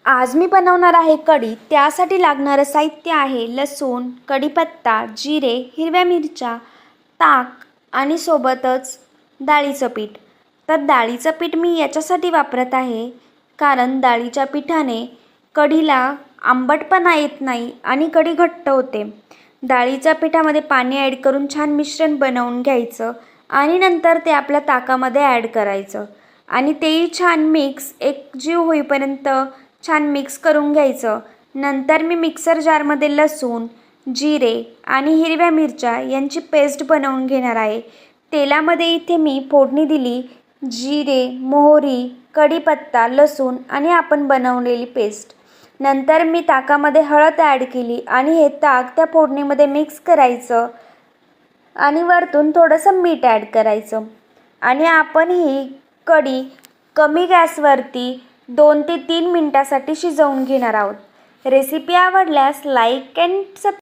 आज मी बनवणार आहे कढी. त्यासाठी लागणारं साहित्य आहे लसूण, कढीपत्ता, जिरे, हिरव्या मिरच्या, ताक आणि सोबतच डाळीचं पीठ. तर डाळीचं पीठ मी याच्यासाठी वापरत आहे कारण डाळीच्या पिठाने कढीला आंबटपणा येत नाही आणि कढी घट्ट होते. डाळीच्या पिठामध्ये पाणी ॲड करून छान मिश्रण बनवून घ्यायचं आणि नंतर ते आपल्या ताकामध्ये ॲड करायचं आणि तेही छान एकजीव होईपर्यंत छान मिक्स करून घ्यायचं. नंतर मी मिक्सर जारमध्ये लसूण, जिरे आणि हिरव्या मिरच्या यांची पेस्ट बनवून घेणार आहे. तेलामध्ये इथे मी फोडणी दिली जिरे, मोहरी, कढीपत्ता, लसूण आणि आपण बनवलेली पेस्ट. नंतर मी ताकामध्ये हळद ॲड केली आणि हे ताक त्या फोडणीमध्ये मिक्स करायचं आणि वरतून थोडंसं मीठ ॲड करायचं आणि आपण ही कढी कमी गॅसवरती 2 ते 3 मिनिटासाठी शिजवून घेणार आहोत. रेसिपी आवडल्यास लाईक अँड सबस्क्राईब